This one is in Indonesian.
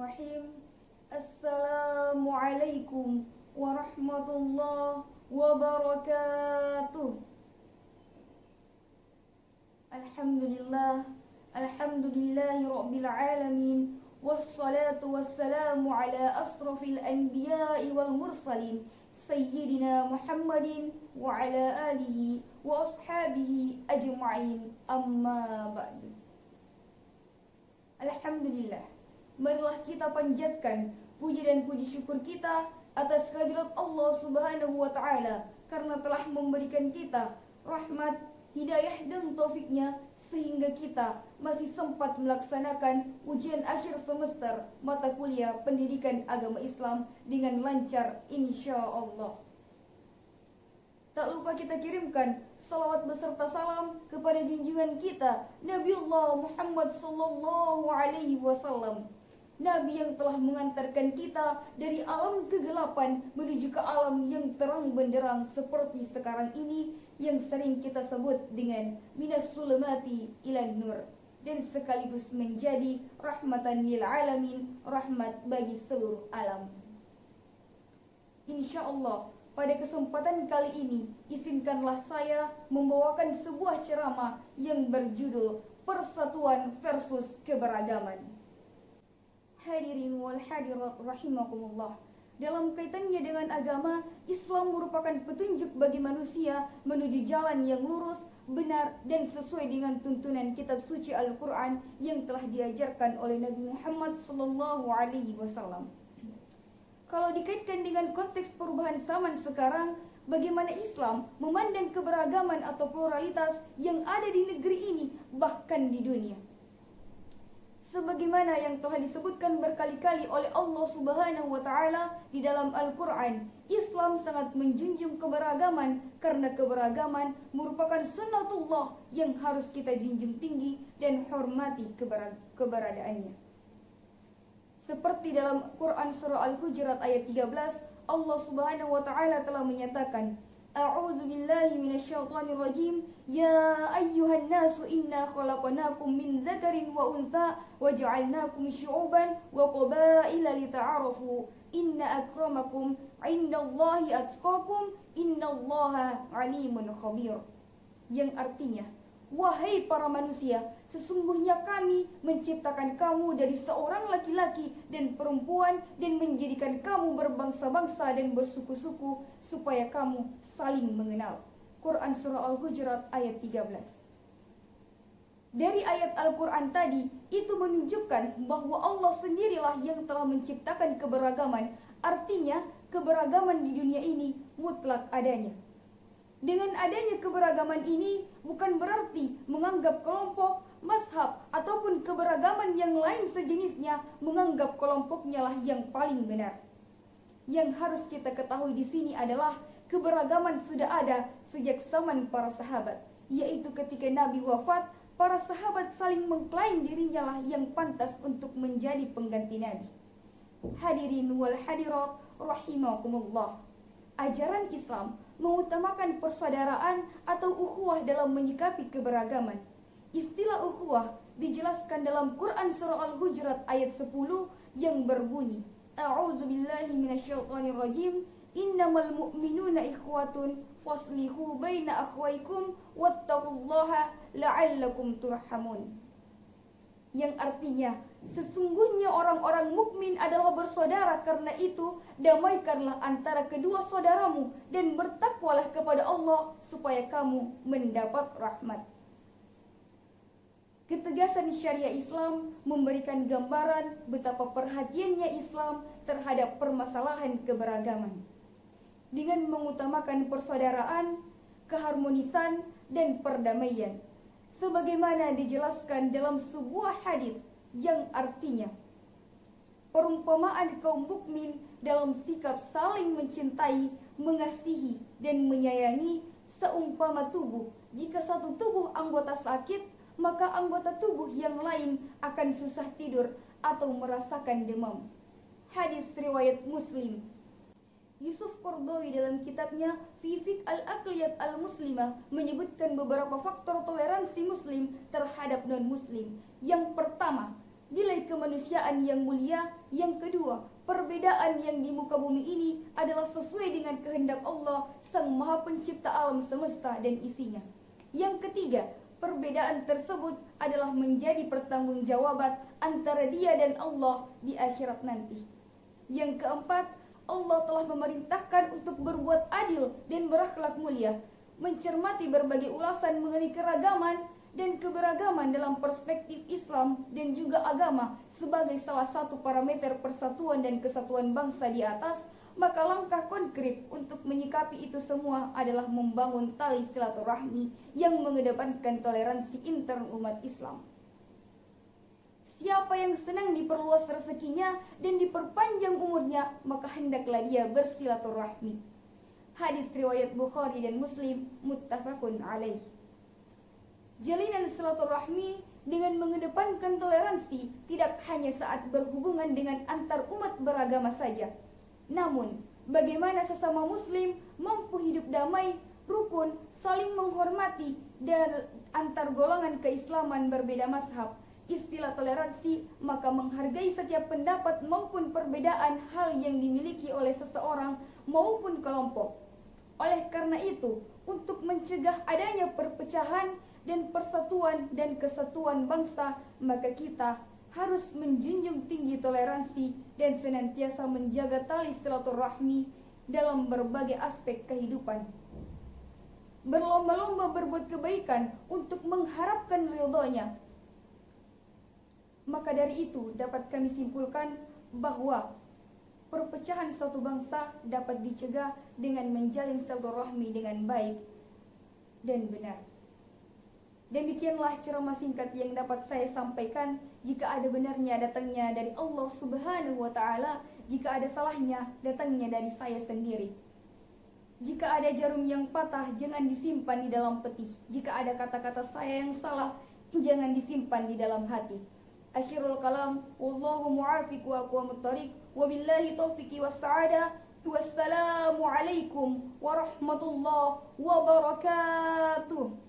Bismillahirrahmanirrahim. Assalamualaikum warahmatullahi wabarakatuh. Alhamdulillahi rabbil alamin. Wassalatu wassalamu ala asrafil anbiya'i wal mursalin Sayyidina Muhammadin wa ala alihi wa ashabihi ajma'in, amma ba'du. Alhamdulillah, marilah kita panjatkan puji dan puji syukur kita atas kehadirat Allah Subhanahu wa Ta'ala, karena telah memberikan kita rahmat, hidayah dan taufiknya sehingga kita masih sempat melaksanakan ujian akhir semester mata kuliah pendidikan agama Islam dengan lancar insya Allah. Tak lupa kita kirimkan salawat beserta salam kepada junjungan kita Nabiullah Muhammad sallallahu alaihi wasallam, Nabi yang telah mengantarkan kita dari alam kegelapan menuju ke alam yang terang benderang seperti sekarang ini, yang sering kita sebut dengan minas sulumati ilan nur, dan sekaligus menjadi rahmatan lil alamin, rahmat bagi seluruh alam. Insya Allah, pada kesempatan kali ini, izinkanlah saya membawakan sebuah ceramah yang berjudul Persatuan versus Keberagaman. Hadirin wal hadirat rahimakumullah. Dalam kaitannya dengan agama, Islam merupakan petunjuk bagi manusia menuju jalan yang lurus, benar, dan sesuai dengan tuntunan kitab suci Al-Quran yang telah diajarkan oleh Nabi Muhammad SAW. Kalau dikaitkan dengan konteks perubahan zaman sekarang, bagaimana Islam memandang keberagaman atau pluralitas yang ada di negeri ini, bahkan di dunia. Sebagaimana yang telah disebutkan berkali-kali oleh Allah Subhanahu wa Ta'ala di dalam Al-Quran, Islam sangat menjunjung keberagaman karena keberagaman merupakan sunnatullah yang harus kita junjung tinggi dan hormati keberadaannya. Seperti dalam Quran surah Al-Hujurat ayat 13, Allah Subhanahu wa Ta'ala telah menyatakan, A'udzu billahi minasyaitonir rajim. Ya ayyuhan nasu inna khalaqnakum min dzakarin wa untha wa ja'alnakum syu'uban wa qabaila lita'arafu. Inna akramakum 'indallahi atqakum. Innallaha 'alimun khabir. Yang artinya, wahai para manusia, sesungguhnya kami menciptakan kamu dari seorang laki-laki dan perempuan dan menjadikan kamu berbangsa-bangsa dan bersuku-suku supaya kamu saling mengenal. Quran surah Al-Hujurat ayat 13. Dari ayat Al-Quran tadi, itu menunjukkan bahwa Allah sendirilah yang telah menciptakan keberagaman. Artinya, keberagaman di dunia ini mutlak adanya. Dengan adanya keberagaman ini bukan berarti menganggap kelompok, mazhab, ataupun keberagaman yang lain sejenisnya menganggap kelompoknya lah yang paling benar. Yang harus kita ketahui di sini adalah keberagaman sudah ada sejak zaman para sahabat, yaitu ketika Nabi wafat, para sahabat saling mengklaim dirinya lah yang pantas untuk menjadi pengganti Nabi. Hadirin wal hadirat rahimakumullah. Ajaran Islam mengutamakan persaudaraan atau ukhuwah dalam menyikapi keberagaman. Istilah ukhuwah dijelaskan dalam Quran surah Al-Hujurat ayat 10 yang berbunyi, A'udzu billahi minasyaitonir rajim. Innamal mu'minuna ikhwatun faslihu baina akhwaykum wattaqullaha la'allakum turhamun. Yang artinya, sesungguhnya orang-orang mukmin adalah bersaudara, karena itu damaikanlah antara kedua saudaramu dan bertakwalah kepada Allah supaya kamu mendapat rahmat. Ketegasan syariah Islam memberikan gambaran betapa perhatiannya Islam terhadap permasalahan keberagaman. Dengan mengutamakan persaudaraan, keharmonisan, dan perdamaian, sebagaimana dijelaskan dalam sebuah hadis yang artinya, perumpamaan kaum mukmin dalam sikap saling mencintai, mengasihi, dan menyayangi seumpama tubuh. Jika satu tubuh anggota sakit, maka anggota tubuh yang lain akan susah tidur atau merasakan demam. Hadis riwayat Muslim. Yusuf Qaradawi dalam kitabnya Fi al-Aqliyat al-Muslimah menyebutkan beberapa faktor toleransi muslim terhadap non-muslim. Yang pertama, nilai kemanusiaan yang mulia. Yang kedua, perbedaan yang di muka bumi ini adalah sesuai dengan kehendak Allah, Sang Maha Pencipta alam semesta dan isinya. Yang ketiga, perbedaan tersebut adalah menjadi pertanggungjawaban antara dia dan Allah di akhirat nanti. Yang keempat, Allah telah memerintahkan untuk berbuat adil dan berakhlak mulia, mencermati berbagai ulasan mengenai keragaman dan keberagaman dalam perspektif Islam dan juga agama sebagai salah satu parameter persatuan dan kesatuan bangsa di atas. Maka langkah konkret untuk menyikapi itu semua adalah membangun tali silaturahmi yang mengedepankan toleransi intern umat Islam. Siapa yang senang diperluas rezekinya dan diperpanjang umurnya, maka hendaklah dia bersilaturahmi. Hadis riwayat Bukhari dan Muslim, muttafaqun alaih. Jalinan silaturahmi dengan mengedepankan toleransi tidak hanya saat berhubungan dengan antar umat beragama saja, namun bagaimana sesama muslim mampu hidup damai, rukun, saling menghormati dan antar golongan keislaman berbeda mazhab. Istilah toleransi maka menghargai setiap pendapat maupun perbedaan hal yang dimiliki oleh seseorang maupun kelompok. Oleh karena itu, untuk mencegah adanya perpecahan dan persatuan dan kesatuan bangsa, maka kita harus menjunjung tinggi toleransi dan senantiasa menjaga tali silaturahmi dalam berbagai aspek kehidupan. Berlomba-lomba berbuat kebaikan untuk mengharapkan ridhonya. Maka dari itu dapat kami simpulkan bahwa perpecahan suatu bangsa dapat dicegah dengan menjalin silaturahmi dengan baik dan benar. Demikianlah ceramah singkat yang dapat saya sampaikan. Jika ada benarnya datangnya dari Allah Subhanahu wa Ta'ala, jika ada salahnya datangnya dari saya sendiri. Jika ada jarum yang patah, jangan disimpan di dalam peti. Jika ada kata-kata saya yang salah, jangan disimpan di dalam hati. Akhirul kalam, wallahu mu'afiq wa aqwamut thariq, wabillahi taufiqi wassa'adah. Wassalamu alaikum warahmatullahi wabarakatuh.